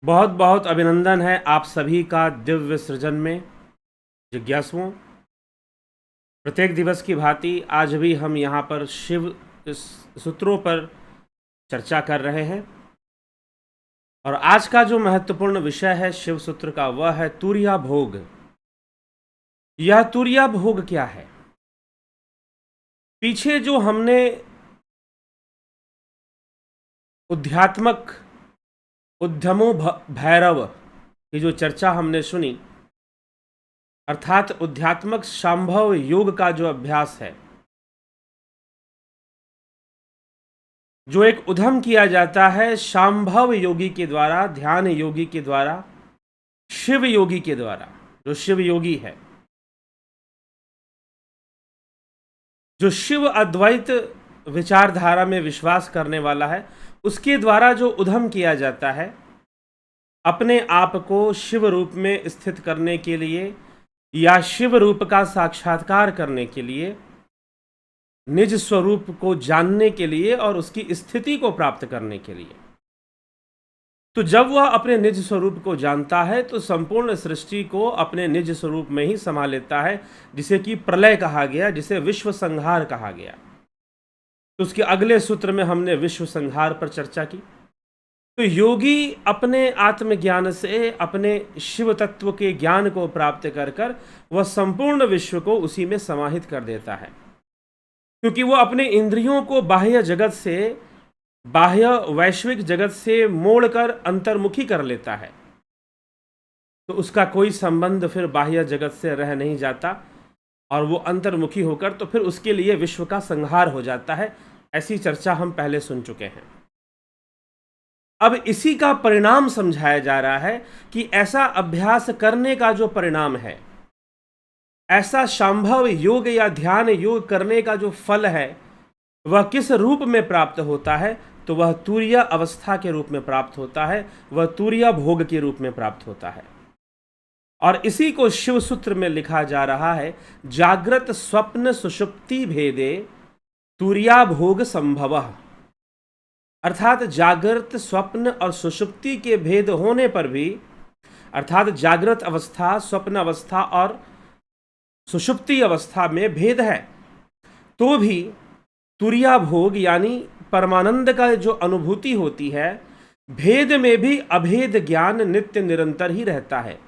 बहुत बहुत अभिनंदन है आप सभी का दिव्य सृजन में। जिज्ञासुओं, प्रत्येक दिवस की भांति आज भी हम यहाँ पर शिव सूत्रों पर चर्चा कर रहे हैं और आज का जो महत्वपूर्ण विषय है शिव सूत्र का वह है तुर्या भोग। यह तुर्या भोग क्या है? पीछे जो हमने उद्यात्मक उद्यमो भैरव की जो चर्चा हमने सुनी, अर्थात उद्यात्मक शांभव योग का जो अभ्यास है, जो एक उद्यम किया जाता है शांभव योगी के द्वारा, ध्यान योगी के द्वारा, शिव योगी के द्वारा। जो शिव योगी है, जो शिव अद्वैत विचारधारा में विश्वास करने वाला है, उसके द्वारा जो उद्यम किया जाता है अपने आप को शिव रूप में स्थित करने के लिए या शिव रूप का साक्षात्कार करने के लिए, निज स्वरूप को जानने के लिए और उसकी स्थिति को प्राप्त करने के लिए। तो जब वह अपने निज स्वरूप को जानता है तो संपूर्ण सृष्टि को अपने निज स्वरूप में ही समा लेता है, जिसे कि प्रलय कहा गया, जिसे विश्व संहार कहा गया। तो उसके अगले सूत्र में हमने विश्व संहार पर चर्चा की। तो योगी अपने आत्मज्ञान से, अपने शिव तत्व के ज्ञान को प्राप्त कर कर वह संपूर्ण विश्व को उसी में समाहित कर देता है, क्योंकि वो अपने इंद्रियों को बाह्य जगत से, बाह्य वैश्विक जगत से मोड़कर अंतर्मुखी कर लेता है। तो उसका कोई संबंध फिर बाह्य जगत से रह नहीं जाता और वो अंतर्मुखी होकर तो फिर उसके लिए विश्व का संहार हो जाता है। ऐसी चर्चा हम पहले सुन चुके हैं। अब इसी का परिणाम समझाया जा रहा है कि ऐसा अभ्यास करने का जो परिणाम है, ऐसा शांभव योग या ध्यान योग करने का जो फल है, वह किस रूप में प्राप्त होता है? तो वह तुर्य अवस्था के रूप में प्राप्त होता है, वह तुर्य भोग के रूप में प्राप्त होता है। और इसी को शिव सूत्र में लिखा जा रहा है, जागृत स्वप्न सुषुप्ति भेदे तुर्या भोग संभवः। अर्थात जागृत, स्वप्न और सुषुप्ति के भेद होने पर भी, अर्थात जागृत अवस्था, स्वप्न अवस्था और सुषुप्ति अवस्था में भेद है, तो भी तुर्या भोग यानी परमानंद का जो अनुभूति होती है, भेद में भी अभेद ज्ञान नित्य निरंतर ही रहता है।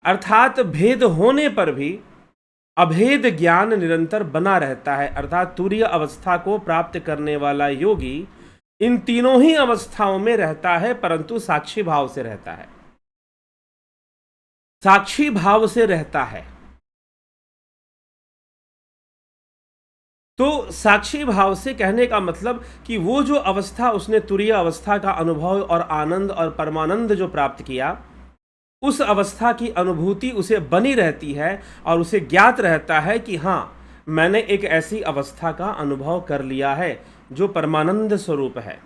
अर्थात भेद होने पर भी अभेद ज्ञान निरंतर बना रहता है। अर्थात तुर्य अवस्था को प्राप्त करने वाला योगी इन तीनों ही अवस्थाओं में रहता है, परंतु साक्षी भाव से रहता है, साक्षी भाव से रहता है। तो साक्षी भाव से कहने का मतलब कि वो जो अवस्था उसने तुर्य अवस्था का अनुभव और आनंद और परमानंद जो प्राप्त किया, उस अवस्था की अनुभूति उसे बनी रहती है और उसे ज्ञात रहता है कि हाँ, मैंने एक ऐसी अवस्था का अनुभव कर लिया है जो परमानंद स्वरूप है,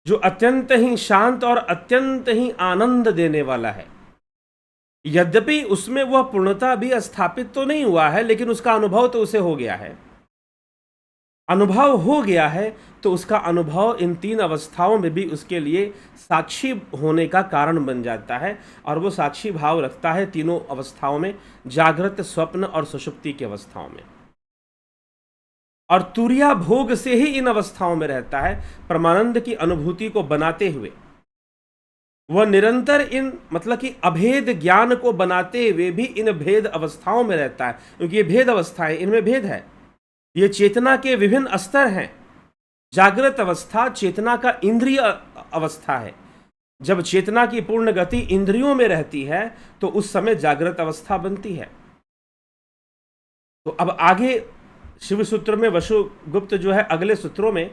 जो अत्यंत ही शांत और अत्यंत ही आनंद देने वाला है। यद्यपि उसमें वह पूर्णता भी स्थापित तो नहीं हुआ है, लेकिन उसका अनुभव तो उसे हो गया है। अनुभव हो गया है तो उसका अनुभव इन तीन अवस्थाओं में भी उसके लिए साक्षी होने का कारण बन जाता है, और वो साक्षी भाव रखता है तीनों अवस्थाओं में, जागृत, स्वप्न और सुषुप्ति की अवस्थाओं में। और तुर्या भोग से ही इन अवस्थाओं में रहता है, परमानंद की अनुभूति को बनाते हुए। वह निरंतर इन, मतलब कि अभेद ज्ञान को बनाते हुए भी इन भेद अवस्थाओं में रहता है, क्योंकि ये भेद अवस्थाएं, इनमें भेद है। ये चेतना के विभिन्न स्तर हैं। जागृत अवस्था चेतना का इंद्रिय अवस्था है। जब चेतना की पूर्ण गति इंद्रियों में रहती है तो उस समय जागृत अवस्था बनती है। तो अब आगे शिव सूत्र में वसुगुप्त जो है, अगले सूत्रों में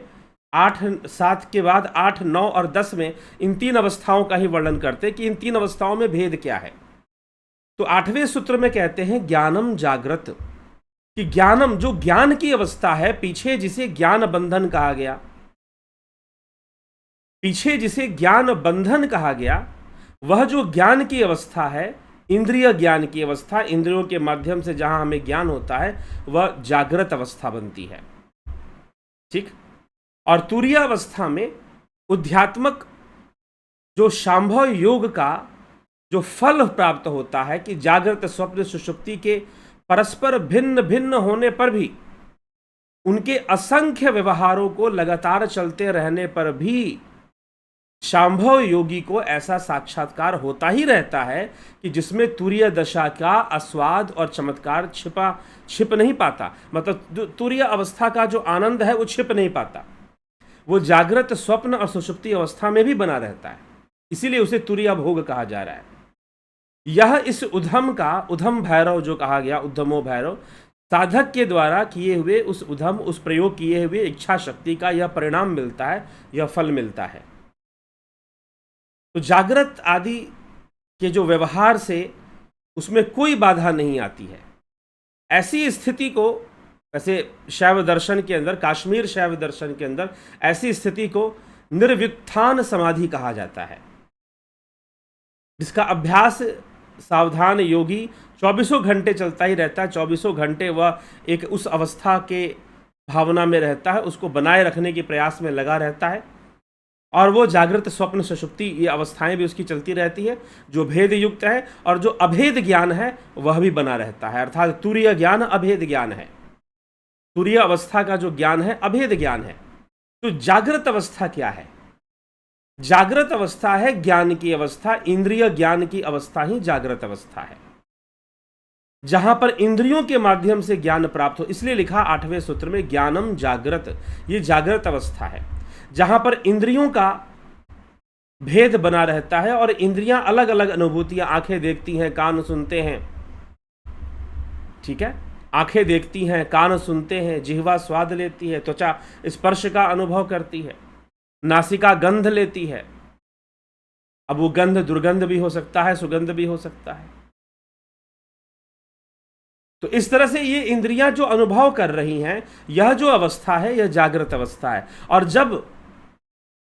8, 7 के बाद 8, 9 और 10 में इन तीन अवस्थाओं का ही वर्णन करते कि इन तीन अवस्थाओं में भेद क्या है। तो 8वें सूत्र में कहते हैं ज्ञानम जागृत, कि ज्ञानम जो ज्ञान की अवस्था है, पीछे जिसे ज्ञान बंधन कहा गया, पीछे जिसे ज्ञान बंधन कहा गया, वह जो ज्ञान की अवस्था है, इंद्रिय ज्ञान की अवस्था, इंद्रियों के माध्यम से जहां हमें ज्ञान होता है, वह जागृत अवस्था बनती है। ठीक। और तुर्य अवस्था में उध्यात्मक जो शांभव योग का जो फल प्राप्त होता है कि जागृत स्वप्न सुषुप्ति के परस्पर भिन्न भिन्न होने पर भी, उनके असंख्य व्यवहारों को लगातार चलते रहने पर भी शांभव योगी को ऐसा साक्षात्कार होता ही रहता है कि जिसमें तुरीय दशा का आस्वाद और चमत्कार छिप नहीं पाता। मतलब तुरीय अवस्था का जो आनंद है वो छिप नहीं पाता, वो जागृत स्वप्न और सुषुप्ति अवस्था में भी बना रहता है। इसीलिए उसे तुरीय भोग कहा जा रहा है। यह इस उधम का, उधम भैरव जो कहा गया, उद्धमो भैरव, साधक के द्वारा किए हुए उस उधम, उस प्रयोग किए हुए इच्छा शक्ति का यह परिणाम मिलता है, यह फल मिलता है। तो जागृत आदि के जो व्यवहार से उसमें कोई बाधा नहीं आती है। ऐसी स्थिति को, वैसे शैव दर्शन के अंदर, काश्मीर शैव दर्शन के अंदर ऐसी स्थिति को निर्व्युत्थान समाधि कहा जाता है, जिसका अभ्यास सावधान योगी 24 घंटे चलता ही रहता है। 24 घंटे वह एक उस अवस्था के भावना में रहता है, उसको बनाए रखने के प्रयास में लगा रहता है, और वो जागृत स्वप्न सुषुप्ति ये अवस्थाएं भी उसकी चलती रहती है, जो भेद युक्त है, और जो अभेद ज्ञान है वह भी बना रहता है। अर्थात तुरीय ज्ञान अभेद ज्ञान है, तुरीय अवस्था का जो ज्ञान है अभेद ज्ञान है। तो जागृत अवस्था क्या है? जागृत अवस्था है ज्ञान की अवस्था, इंद्रिय ज्ञान की अवस्था ही जागृत अवस्था है, जहां पर इंद्रियों के माध्यम से ज्ञान प्राप्त हो। इसलिए लिखा 8वें सूत्र में ज्ञानम जागृत, ये जागृत अवस्था है जहां पर इंद्रियों का भेद बना रहता है और इंद्रियां अलग अलग अनुभूतियां, आंखें देखती हैं, कान सुनते हैं, ठीक है, आंखें देखती हैं, कान सुनते हैं, जिह्वा स्वाद लेती है, त्वचा स्पर्श का अनुभव करती है, नासिका गंध लेती है। अब वो गंध दुर्गंध भी हो सकता है, सुगंध भी हो सकता है। तो इस तरह से ये इंद्रियां जो अनुभव कर रही हैं, यह जो अवस्था है यह जागृत अवस्था है। और जब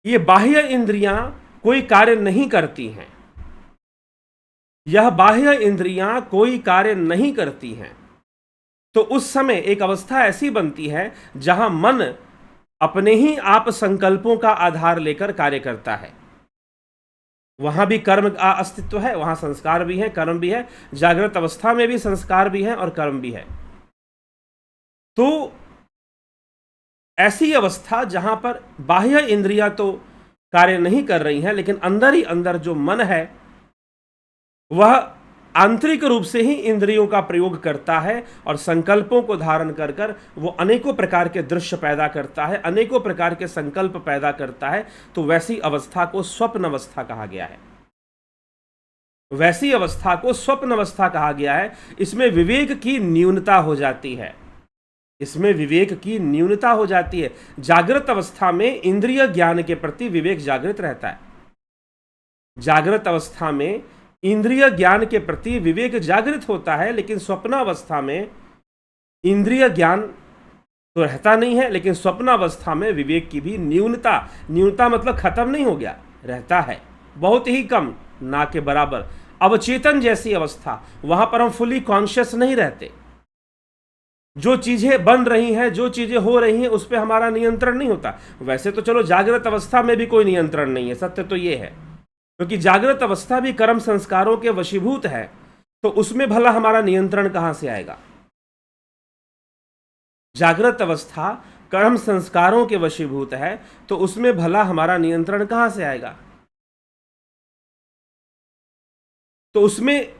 ये बाह्य इंद्रियां कोई कार्य नहीं करती हैं, यह बाह्य इंद्रियां कोई कार्य नहीं करती हैं, तो उस समय एक अवस्था ऐसी बनती है जहां मन अपने ही आप संकल्पों का आधार लेकर कार्य करता है। वहां भी कर्म का अस्तित्व है, वहां संस्कार भी है, कर्म भी है। जागृत अवस्था में भी संस्कार भी है और कर्म भी है। तो ऐसी अवस्था जहां पर बाह्य इंद्रियां तो कार्य नहीं कर रही हैं, लेकिन अंदर ही अंदर जो मन है वह आंतरिक रूप से ही इंद्रियों का प्रयोग करता है और संकल्पों को धारण कर कर वो अनेकों प्रकार के दृश्य पैदा करता है, अनेकों प्रकार के संकल्प पैदा करता है। तो वैसी अवस्था को स्वप्न अवस्था कहा गया है। वैसी अवस्था को स्वप्न अवस्था कहा गया है। इसमें विवेक की न्यूनता हो जाती है, इसमें विवेक की न्यूनता हो जाती है। जागृत अवस्था में इंद्रिय ज्ञान के प्रति विवेक जागृत रहता है। जागृत अवस्था में इंद्रिय ज्ञान के प्रति विवेक जागृत होता है, लेकिन स्वप्नावस्था में इंद्रिय ज्ञान तो रहता नहीं है, लेकिन स्वप्नावस्था में विवेक की भी न्यूनता मतलब खत्म नहीं हो गया, रहता है, बहुत ही कम, ना के बराबर। अवचेतन जैसी अवस्था, वहां पर हम फुली कॉन्शियस नहीं रहते। जो चीजें बन रही हैं, जो चीजें हो रही हैं, उस पर हमारा नियंत्रण नहीं होता। वैसे तो चलो जागृत अवस्था में भी कोई नियंत्रण नहीं है, सत्य तो ये है, क्योंकि जागृत अवस्था भी कर्म संस्कारों के वशीभूत है, तो उसमें भला हमारा नियंत्रण कहां से आएगा? जागृत अवस्था कर्म संस्कारों के वशीभूत है, तो उसमें भला हमारा नियंत्रण कहां से आएगा? तो उसमें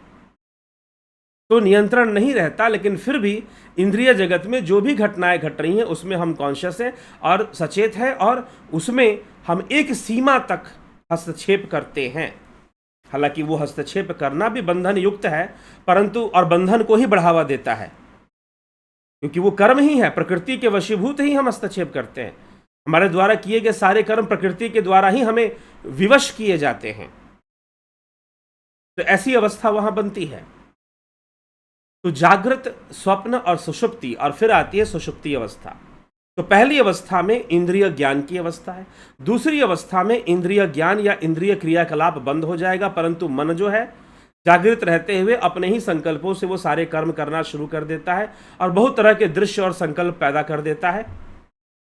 तो नियंत्रण नहीं रहता, लेकिन फिर भी इंद्रिय जगत में जो भी घटनाएं घट रही हैं उसमें हम कॉन्शियस हैं और सचेत हैं, और उसमें हम एक सीमा तक हस्तक्षेप करते हैं। हालांकि वो हस्तक्षेप करना भी बंधन युक्त है, परंतु और बंधन को ही बढ़ावा देता है, क्योंकि वो कर्म ही है, प्रकृति के वशीभूत ही हम हस्तक्षेप करते हैं। हमारे द्वारा किए गए सारे कर्म प्रकृति के द्वारा ही हमें विवश किए जाते हैं। तो ऐसी अवस्था वहां बनती है। तो जागृत, स्वप्न और सुषुप्ति, और फिर आती है सुषुप्ति अवस्था। तो पहली अवस्था में इंद्रिय ज्ञान की अवस्था है, दूसरी अवस्था में इंद्रिय ज्ञान या इंद्रिय क्रियाकलाप बंद हो जाएगा, परंतु मन जो है जागृत रहते हुए अपने ही संकल्पों से वो सारे कर्म करना शुरू कर देता है और बहुत तरह के दृश्य और संकल्प पैदा कर देता है,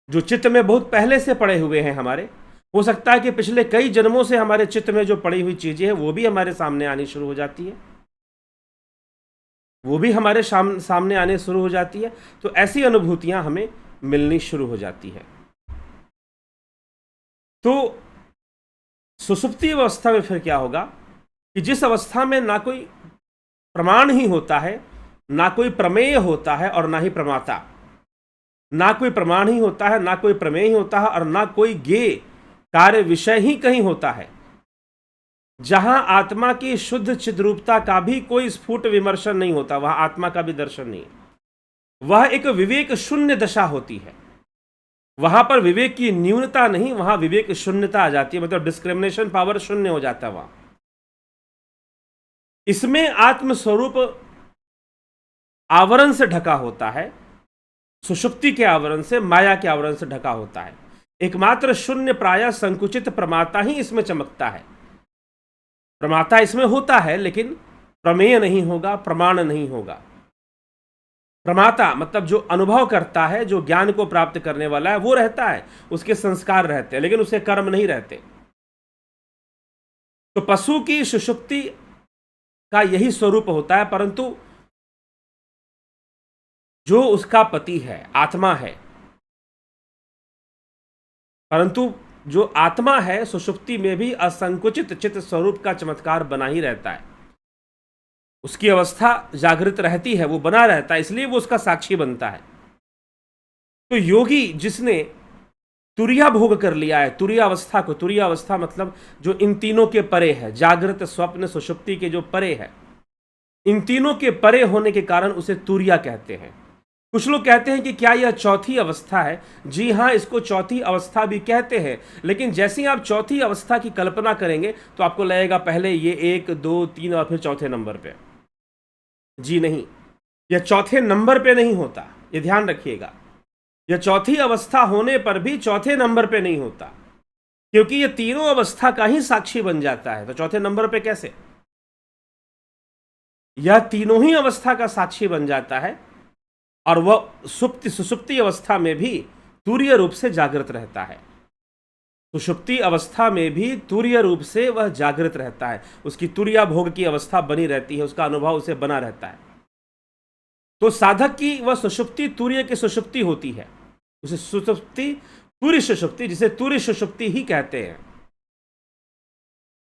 जो चित्त में बहुत पहले से पड़े हुए हैं हमारे, हो सकता है कि पिछले कई जन्मों से हमारे चित्त में जो पड़ी हुई चीजें हैं वो भी हमारे सामने आनी शुरू हो जाती है, वो भी हमारे सामने आने शुरू हो जाती है। तो ऐसी अनुभूतियां हमें मिलनी शुरू हो जाती है। तो सुषुप्ति अवस्था में फिर क्या होगा कि जिस अवस्था में ना कोई प्रमाण ही होता है, ना कोई प्रमेय होता है और ना ही प्रमाता, ना कोई प्रमाण ही होता है, ना कोई प्रमेय ही होता है और ना कोई ज्ञेय कार्य विषय ही कहीं होता है, जहां आत्मा की शुद्ध चिद्रूपता का भी कोई स्फुट विमर्शन नहीं होता, वहां आत्मा का भी दर्शन नहीं, वह एक विवेक शून्य दशा होती है। वहां पर विवेक की न्यूनता नहीं, वहां विवेक शून्यता आ जाती है, मतलब डिस्क्रिमिनेशन पावर शून्य हो जाता है वहां। इसमें आत्मस्वरूप आवरण से ढका होता है, सुषुप्ति के आवरण से, माया के आवरण से ढका होता है। एकमात्र शून्य प्राय संकुचित प्रमाता ही इसमें चमकता है। प्रमाता इसमें होता है लेकिन प्रमेय नहीं होगा, प्रमाण नहीं होगा। प्रमाता मतलब जो अनुभव करता है, जो ज्ञान को प्राप्त करने वाला है, वो रहता है, उसके संस्कार रहते हैं, लेकिन उसे कर्म नहीं रहते। तो पशु की सुषुप्ति का यही स्वरूप होता है, परंतु जो उसका पति है, आत्मा है, परंतु जो आत्मा है सुषुप्ति में भी असंकुचित चित्त स्वरूप का चमत्कार बना ही रहता है। उसकी अवस्था जागृत रहती है, वो बना रहता है, इसलिए वो उसका साक्षी बनता है। तो योगी जिसने तुरिया भोग कर लिया है, तुरिया अवस्था को, तुरिया अवस्था मतलब जो इन तीनों के परे है, जागृत स्वप्न सुषुप्ति के जो परे है, इन तीनों के परे होने के कारण उसे तुरिया कहते हैं। कुछ लोग कहते हैं कि क्या यह चौथी अवस्था है? जी हाँ, इसको चौथी अवस्था भी कहते हैं, लेकिन जैसे ही आप चौथी अवस्था की कल्पना करेंगे तो आपको लगेगा पहले ये 1 2 3 और फिर चौथे नंबर पे। जी नहीं, यह चौथे नंबर पे नहीं होता, ये ध्यान रखिएगा। यह चौथी अवस्था होने पर भी चौथे नंबर पे नहीं होता, क्योंकि ये तीनों अवस्था का ही साक्षी बन जाता है। तो चौथे नंबर पे कैसे? यह तीनों ही अवस्था का साक्षी बन जाता है और वह सुषुप्ति अवस्था में भी तुरीय रूप से जागृत रहता है। सुषुप्ति अवस्था में भी तुरीय रूप से वह जागृत रहता है, उसकी तुरिया भोग की अवस्था बनी रहती है, उसका अनुभव उसे बना रहता है। तो साधक की वह सुषुप्ति तुरीय की सुषुप्ति होती है, उसे सुषुप्ति तुरीय सुषुप्ति, जिसे तुरीय सुषुप्ति ही कहते हैं।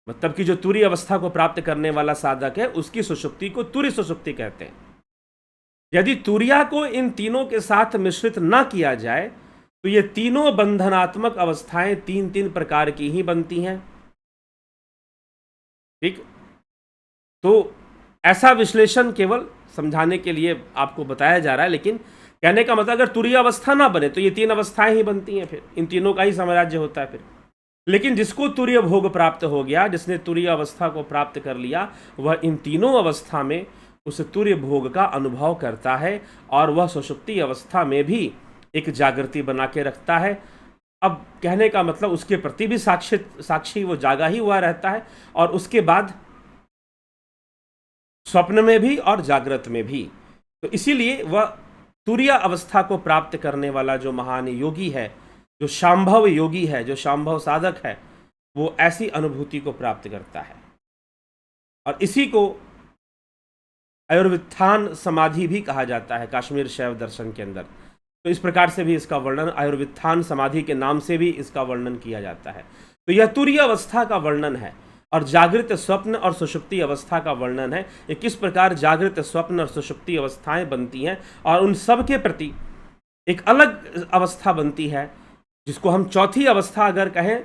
मतलब कि जो तुरीय अवस्था को प्राप्त करने वाला साधक है, उसकी सुषुप्ति को तुरीय सुषुप्ति कहते हैं। यदि तुरिया को इन तीनों के साथ मिश्रित ना किया जाए तो ये तीनों बंधनात्मक अवस्थाएं 3 प्रकार की ही बनती हैं। ठीक, तो ऐसा विश्लेषण केवल समझाने के लिए आपको बताया जा रहा है, लेकिन कहने का मतलब अगर तुरीय अवस्था ना बने तो ये 3 अवस्थाएं ही बनती हैं, फिर इन तीनों का ही साम्राज्य होता है फिर। लेकिन जिसको तुरीय भोग प्राप्त हो गया, जिसने तुरीय अवस्था को प्राप्त कर लिया, वह इन तीनों अवस्था में उस तुरीय भोग का अनुभव करता है और वह सुषुप्ति अवस्था में भी एक जागृति बना के रखता है। अब कहने का मतलब उसके प्रति भी साक्षी वो जागा ही हुआ रहता है, और उसके बाद स्वप्न में भी और जागृत में भी। तो इसीलिए वह तुरीय अवस्था को प्राप्त करने वाला जो महान योगी है, जो शांभव योगी है, जो शांभव साधक है, वो ऐसी अनुभूति को प्राप्त करता है। और इसी को आयुर्वित्थान समाधि भी कहा जाता है काश्मीर शैव दर्शन के अंदर। तो इस प्रकार से भी इसका वर्णन, आयुर्वित्थान समाधि के नाम से भी इसका वर्णन किया जाता है। तो यह तुरीय अवस्था का वर्णन है, और जागृत स्वप्न और सुषुप्ति अवस्था का वर्णन है। ये किस प्रकार जागृत स्वप्न और सुषुप्ति अवस्थाएं बनती हैं, और उन सब के प्रति एक अलग अवस्था बनती है, जिसको हम चौथी अवस्था अगर कहें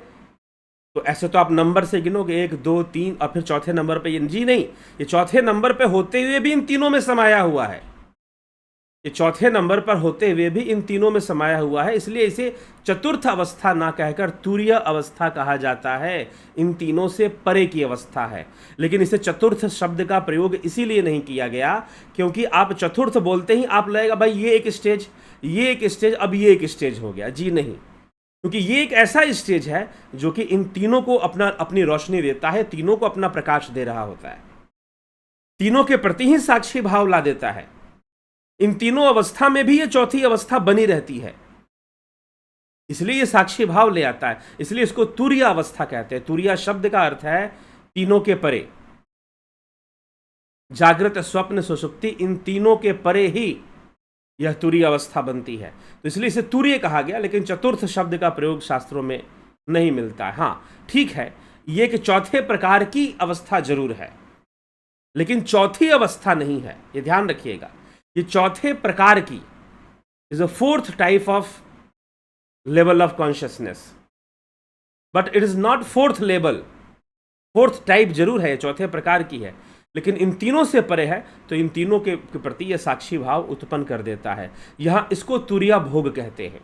तो ऐसे तो आप नंबर से गिनोगे 1 2 3 और फिर चौथे नंबर पे, जी नहीं, ये चौथे नंबर पे होते हुए भी इन तीनों में समाया हुआ है। ये चौथे नंबर पर होते हुए भी इन तीनों में समाया हुआ है, इसलिए इसे चतुर्थ अवस्था ना कहकर तुरीय अवस्था कहा जाता है। इन तीनों से परे की अवस्था है, लेकिन इसे चतुर्थ शब्द का प्रयोग इसीलिए नहीं किया गया क्योंकि आप चतुर्थ बोलते ही आप लगेगा भाई ये एक स्टेज, ये एक स्टेज, अब ये एक स्टेज हो गया। जी नहीं, क्योंकि ये एक ऐसा स्टेज है जो कि इन तीनों को अपनी रोशनी देता है, तीनों को अपना प्रकाश दे रहा होता है, तीनों के प्रति ही साक्षी भाव ला देता है। इन तीनों अवस्था में भी ये चौथी अवस्था बनी रहती है। इसलिए ये साक्षी भाव ले आता है, इसलिए इसको तुरीय अवस्था कहते हैं। तुरीय शब्द का अर्थ है तीनों के परे, जागृत स्वप्न सुषुप्ति, इन तीनों के परे ही यह तुरीय अवस्था बनती है, तो इसलिए इसे तुरीय कहा गया। लेकिन चतुर्थ शब्द का प्रयोग शास्त्रों में नहीं मिलता है। हाँ ठीक है, ये कि चौथे प्रकार की अवस्था जरूर है, लेकिन चौथी अवस्था नहीं है, ये ध्यान रखिएगा। ये चौथे प्रकार की is a fourth type of level of consciousness, but it is not fourth level. Fourth type जरूर है, चौथे प्रकार की है, लेकिन इन तीनों से परे है, तो इन तीनों के प्रति यह साक्षी भाव उत्पन्न कर देता है। यहां इसको तुरीय भोग कहते हैं।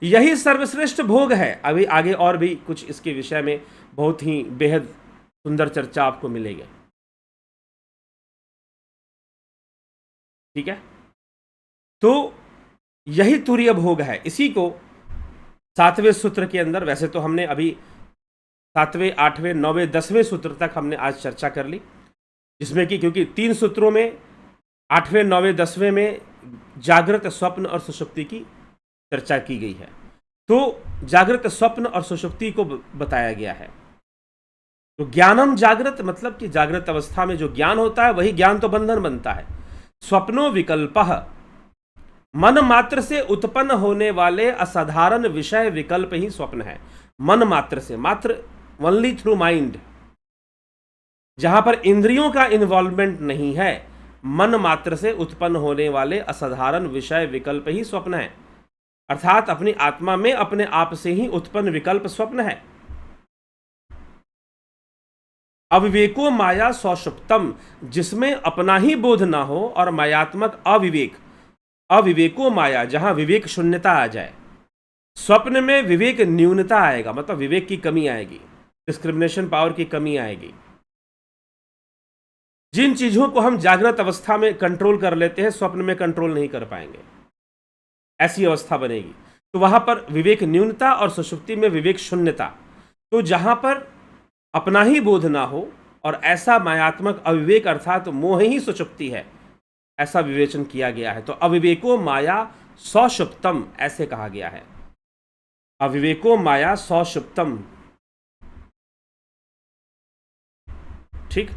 यही सर्वश्रेष्ठ भोग है। अभी आगे और भी कुछ इसके विषय में बहुत ही बेहद सुंदर चर्चा आपको मिलेगी। ठीक है, तो यही तुरीय भोग है। इसी को 7वें सूत्र के अंदर, वैसे तो हमने अभी 7वें, 8वें, 9वें, 10वें सूत्र तक हमने आज चर्चा कर ली, जिसमें कि क्योंकि 3 सूत्रों में 8वें, 9वें, 10वें में जागृत, स्वप्न और सुषुप्ति की चर्चा की गई है। तो जागृत, स्वप्न और सुषुप्ति को बताया गया है। तो ज्ञानम जागृत मतलब कि जागृत अवस्था में जो ज्ञान होता है वही ज्ञान तो बंधन बनता है। स्वप्नो विकल्पः, मन मात्र से उत्पन्न होने वाले असाधारण विषय विकल्प ही स्वप्न है। मन मात्र से, मात्र ओनली थ्रू माइंड, जहां पर इंद्रियों का इन्वॉल्वमेंट नहीं है, मन मात्र से उत्पन्न होने वाले असाधारण विषय विकल्प ही स्वप्न है। अर्थात अपनी आत्मा में अपने आप से ही उत्पन्न विकल्प स्वप्न है। अविवेको माया सौषुप्तम, जिसमें अपना ही बोध ना हो और मायात्मक अविवेक, अविवेको माया, जहां विवेक शून्यता आ जाए। स्वप्न में विवेक न्यूनता आएगा, मतलब विवेक की कमी आएगी, डिस्क्रिमिनेशन पावर की कमी आएगी। जिन चीजों को हम जागृत अवस्था में कंट्रोल कर लेते हैं, स्वप्न में कंट्रोल नहीं कर पाएंगे, ऐसी अवस्था बनेगी। तो वहां पर विवेक न्यूनता और सुषुप्ति में विवेक शून्यता। तो जहां पर अपना ही बोध ना हो और ऐसा मायात्मक अविवेक अर्थात मोह ही सुषुप्ति है, ऐसा विवेचन किया गया है। तो अविवेको माया सौषुप्तम ऐसे कहा गया है। अविवेको माया सौषुप्तम, ठीक।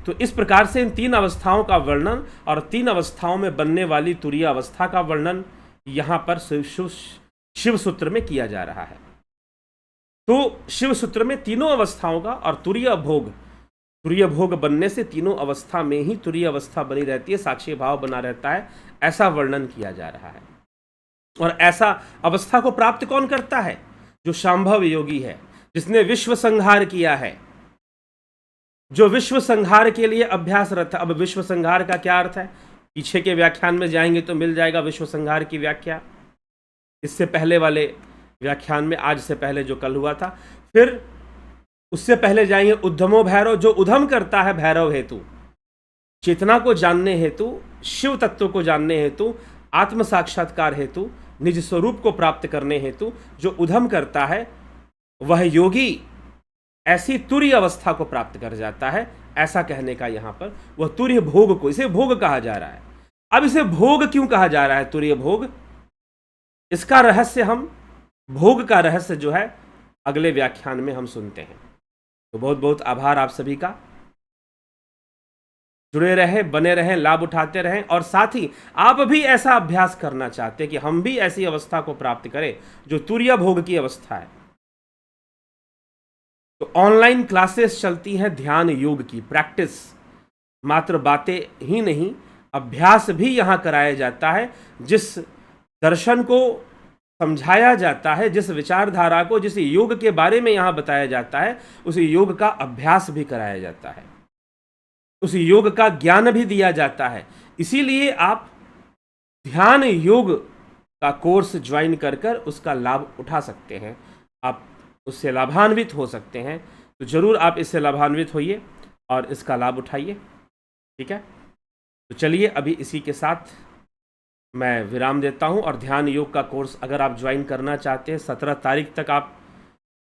तो इस प्रकार से इन 3 अवस्थाओं का वर्णन और 3 अवस्थाओं में बनने वाली तुरीय अवस्था का वर्णन यहां पर शिव सूत्र में किया जा रहा है। तो शिव सूत्र में तीनों अवस्थाओं का और तुरीय भोग बनने से तीनों अवस्था में ही तुरीय अवस्था बनी रहती है, साक्षी भाव बना रहता है, ऐसा वर्णन किया जा रहा है। और ऐसा अवस्था को प्राप्त कौन करता है? जो शांभव योगी है, जिसने विश्व संहार किया है, जो विश्व संहार के लिए अभ्यासरत है। अब विश्व संहार का क्या अर्थ है, पीछे के व्याख्यान में जाएंगे तो मिल जाएगा विश्व संहार की व्याख्या, इससे पहले वाले व्याख्यान में, आज से पहले जो कल हुआ था। फिर उससे पहले जाएंगे उद्धमो भैरव, जो उधम करता है भैरव हेतु, चेतना को जानने हेतु, शिव तत्व को जानने हेतु, आत्म साक्षात्कार हेतु, निज स्वरूप को प्राप्त करने हेतु जो उधम करता है, वह योगी ऐसी तुरीय अवस्था को प्राप्त कर जाता है। ऐसा कहने का यहां पर वह तुरीय भोग को, इसे भोग कहा जा रहा है। अब इसे भोग क्यों कहा जा रहा है, तुरीय भोग? इसका रहस्य हम, भोग का रहस्य जो है, अगले व्याख्यान में हम सुनते हैं। तो बहुत बहुत आभार आप सभी का। जुड़े रहें, बने रहें, लाभ उठाते रहें। और साथ ही आप भी ऐसा अभ्यास करना चाहते हैं कि हम भी ऐसी अवस्था को प्राप्त करें जो तुरीय भोग की अवस्था है, तो ऑनलाइन क्लासेस चलती हैं ध्यान योग की, प्रैक्टिस, मात्र बातें ही नहीं, अभ्यास भी यहाँ कराया जाता है। जिस दर्शन को समझाया जाता है, जिस विचारधारा को, जिस योग के बारे में यहाँ बताया जाता है, उस योग का अभ्यास भी कराया जाता है, उस योग का ज्ञान भी दिया जाता है। इसीलिए आप ध्यान योग का कोर्स ज्वाइन कर कर उसका लाभ उठा सकते हैं, आप उससे लाभान्वित हो सकते हैं। तो जरूर आप इससे लाभान्वित होइए और इसका लाभ उठाइए, ठीक है। तो चलिए अभी इसी के साथ मैं विराम देता हूं। और ध्यान योग का कोर्स अगर आप ज्वाइन करना चाहते हैं, 17 तारीख तक आप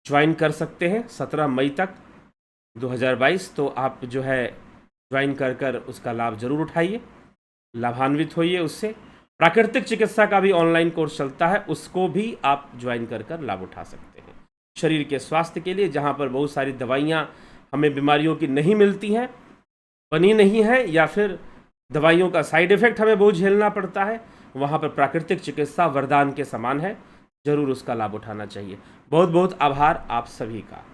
ज्वाइन कर सकते हैं, 17 मई तक 2022। तो आप जो है ज्वाइन कर कर उसका लाभ ज़रूर उठाइए, लाभान्वित होइए उससे। प्राकृतिक चिकित्सा का भी ऑनलाइन कोर्स चलता है, उसको भी आप ज्वाइन कर लाभ उठा सकते हैं शरीर के स्वास्थ्य के लिए, जहाँ पर बहुत सारी दवाइयाँ हमें बीमारियों की नहीं मिलती हैं, बनी नहीं है, या फिर दवाइयों का साइड इफ़ेक्ट हमें बहुत झेलना पड़ता है। वहाँ पर प्राकृतिक चिकित्सा वरदान के समान है, जरूर उसका लाभ उठाना चाहिए। बहुत बहुत आभार आप सभी का।